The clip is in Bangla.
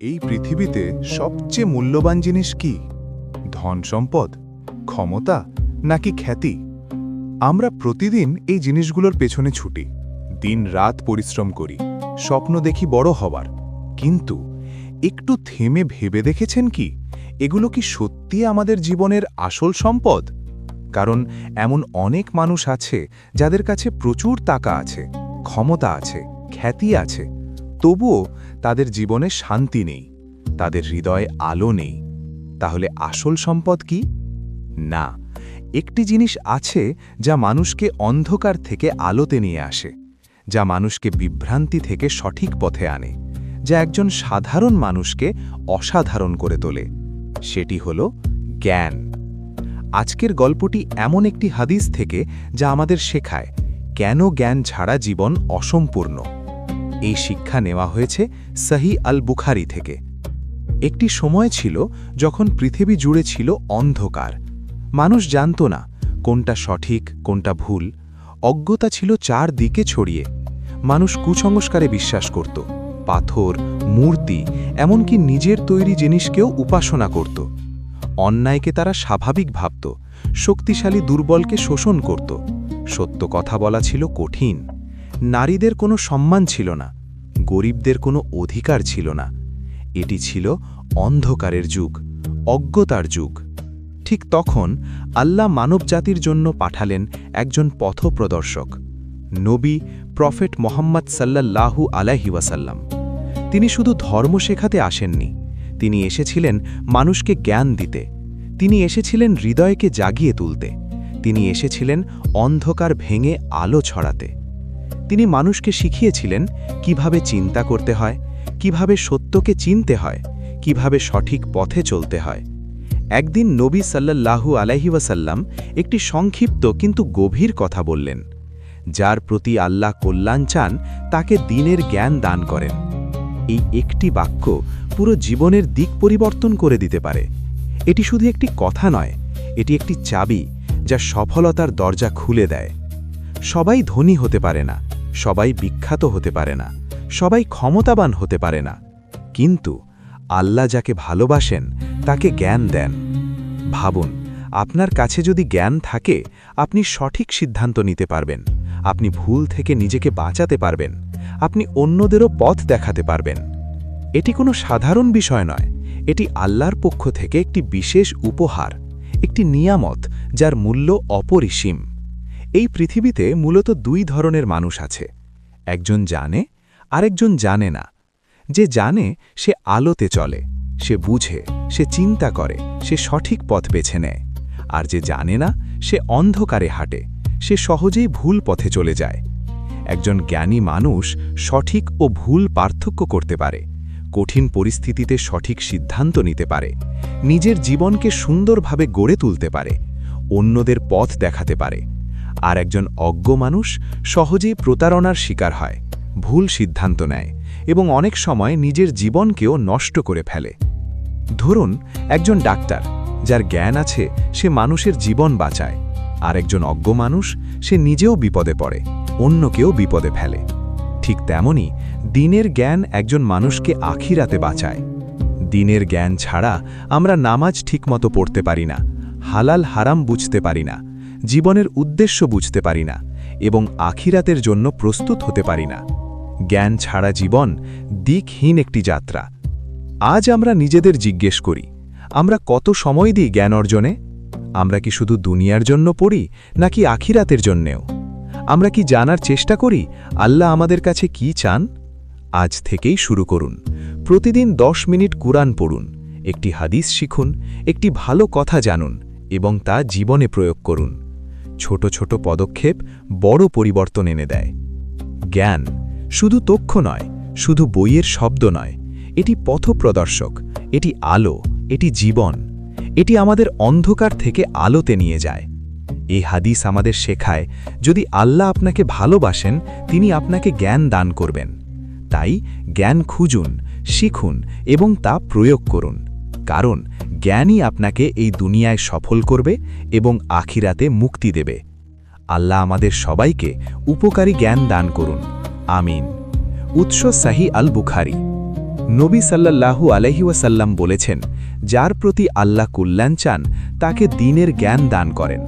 এই পৃথিবীতে সবচেয়ে মূল্যবান জিনিস কি? ধন সম্পদ, ক্ষমতা নাকি খ্যাতি? আমরা প্রতিদিন এই জিনিসগুলোর পেছনে ছুটি, দিন রাত পরিশ্রম করি, স্বপ্ন দেখি বড় হবার। কিন্তু একটু থেমে ভেবে দেখেছেন কি এগুলো কি সত্যি আমাদের জীবনের আসল সম্পদ? কারণ এমন অনেক মানুষ আছে যাদের কাছে প্রচুর টাকা আছে, ক্ষমতা আছে, খ্যাতি আছে, তবুও তাদের জীবনে শান্তি নেই, তাদের হৃদয়ে আলো নেই। তাহলে আসল সম্পদ কি? না, একটি জিনিস আছে যা মানুষকে অন্ধকার থেকে আলোতে নিয়ে আসে, যা মানুষকে বিভ্রান্তি থেকে সঠিক পথে আনে, যা একজন সাধারণ মানুষকে অসাধারণ করে তোলে। সেটি হলো জ্ঞান। আজকের গল্পটি এমন একটি হাদিস থেকে যা আমাদের শেখায় কেন জ্ঞান ছাড়া জীবন অসম্পূর্ণ। এই শিক্ষা নেওয়া হয়েছে সহিহ আল বুখারী থেকে। একটি সময় ছিল যখন পৃথিবী জুড়ে ছিল অন্ধকার। মানুষ জানত না কোনটা সঠিক কোনটা ভুল। অজ্ঞতা ছিল চারদিকে ছড়িয়ে। মানুষ কুসংস্কারে বিশ্বাস করত, পাথর, মূর্তি, এমনকি নিজের তৈরি জিনিসকেও উপাসনা করত। অন্যায়কে তারা স্বাভাবিক ভাবত, শক্তিশালী দুর্বলকে শোষণ করত। সত্য কথা বলা ছিল কঠিন। নারীদের কোনো সম্মান ছিল না, গরিবদের কোনো অধিকার ছিল না। এটি ছিল অন্ধকারের যুগ, অজ্ঞতার যুগ। ঠিক তখন আল্লাহ মানবজাতির জন্য পাঠালেন একজন পথপ্রদর্শক, নবী প্রফেট মোহাম্মদ সাল্লাল্লাহু আলাইহি ওয়াসাল্লাম। তিনি শুধু ধর্ম শেখাতে আসেননি, তিনি এসেছিলেন মানুষকে জ্ঞান দিতে। তিনি এসেছিলেন হৃদয়কে জাগিয়ে তুলতে। তিনি এসেছিলেন অন্ধকার ভেঙে আলো ছড়াতে। তিনি মানুষকে শিখিয়েছিলেন কিভাবে চিন্তা করতে হয়, কিভাবে সত্যকে চিনতে হয়, কিভাবে সঠিক পথে চলতে হয়। একদিন নবী সাল্লাল্লাহু আলাইহি ওয়াসাল্লাম একটি সংক্ষিপ্ত কিন্তু গভীর কথা বললেন। যার প্রতি আল্লাহ কল্যাণ চান তাকে দ্বীনের জ্ঞান দান করেন। এই একটি বাক্য পুরো জীবনের দিক পরিবর্তন করে দিতে পারে। এটি শুধু একটি কথা নয়, এটি একটি চাবি যা সফলতার দরজা খুলে দেয়। সবাই ধনী হতে পারে না, সবাই বিখ্যাত হতে পারে না, সবাই ক্ষমতাবান হতে পারে না, কিন্তু আল্লাহ যাকে ভালোবাসেন তাকে জ্ঞান দেন। ভাবুন, আপনার কাছে যদি জ্ঞান থাকে, আপনি সঠিক সিদ্ধান্ত নিতে পারবেন, আপনি ভুল থেকে নিজেকে বাঁচাতে পারবেন, আপনি অন্যদেরও পথ দেখাতে পারবেন। এটি কোনো সাধারণ বিষয় নয়, এটি আল্লাহর পক্ষ থেকে একটি বিশেষ উপহার, একটি নিয়ামত যার মূল্য অপরিসীম। এই পৃথিবীতে মূলত দুই ধরনের মানুষ আছে, একজন জানে, আরেকজন জানে না। যে জানে সে আলোতে চলে, সে বুঝে, সে চিন্তা করে, সে সঠিক পথ বেছে নেয়। আর যে জানে না সে অন্ধকারে হাঁটে, সে সহজেই ভুল পথে চলে যায়। একজন জ্ঞানী মানুষ সঠিক ও ভুল পার্থক্য করতে পারে, কঠিন পরিস্থিতিতে সঠিক সিদ্ধান্ত নিতে পারে, নিজের জীবনকে সুন্দরভাবে গড়ে তুলতে পারে, অন্যদের পথ দেখাতে পারে। আর একজন অজ্ঞ মানুষ সহজেই প্রতারণার শিকার হয়, ভুল সিদ্ধান্ত নেয় এবং অনেক সময় নিজের জীবনকেও নষ্ট করে ফেলে। ধরুন, একজন ডাক্তার, যার জ্ঞান আছে সে মানুষের জীবন বাঁচায়, আর একজন অজ্ঞ মানুষ, সে নিজেও বিপদে পড়ে, অন্যকেও বিপদে ফেলে। ঠিক তেমনি দ্বীনের জ্ঞান একজন মানুষকে আখিরাতে বাঁচায়। দ্বীনের জ্ঞান ছাড়া আমরা নামাজ ঠিকমতো পড়তে পারি না, হালাল হারাম বুঝতে পারি না, জীবনের উদ্দেশ্য বুঝতে পারি না এবং আখিরাতের জন্য প্রস্তুত হতে পারি না। জ্ঞান ছাড়া জীবন দিকহীন একটি যাত্রা। আজ আমরা নিজেদের জিজ্ঞেস করি, আমরা কত সময় দিই জ্ঞান অর্জনে? আমরা কি শুধু দুনিয়ার জন্য পড়ি নাকি আখিরাতের জন্যেও? আমরা কি জানার চেষ্টা করি আল্লাহ আমাদের কাছে কি চান? আজ থেকেই শুরু করুন। প্রতিদিন 10 মিনিট কুরআন পড়ুন, একটি হাদিস শিখুন, একটি ভালো কথা জানুন এবং তা জীবনে প্রয়োগ করুন। ছোট ছোট পদক্ষেপ বড় পরিবর্তন এনে দেয়। জ্ঞান শুধু তথ্য নয়, শুধু বইয়ের শব্দ নয়, এটি পথপ্রদর্শক, এটি আলো, এটি জীবন, এটি আমাদের অন্ধকার থেকে আলোতে নিয়ে যায়। এই হাদিস আমাদের শেখায়, যদি আল্লাহ আপনাকে ভালোবাসেন তিনি আপনাকে জ্ঞান দান করবেন। তাই জ্ঞান খুঁজুন, শিখুন এবং তা প্রয়োগ করুন, কারণ জ্ঞানই আপনাকে এই দুনিয়ায় সফল করবে এবং আখিরাতে মুক্তি দেবে। আল্লাহ আমাদের সবাইকে উপকারী জ্ঞান দান করুন, আমিন। উৎস সহিহ আল বুখারী। নবী সাল্লাল্লাহু আলাইহি ওয়াসাল্লাম বলেছেন, যার প্রতি আল্লাহ কল্যাণ চান তাকে দ্বীনের জ্ঞান দান করেন।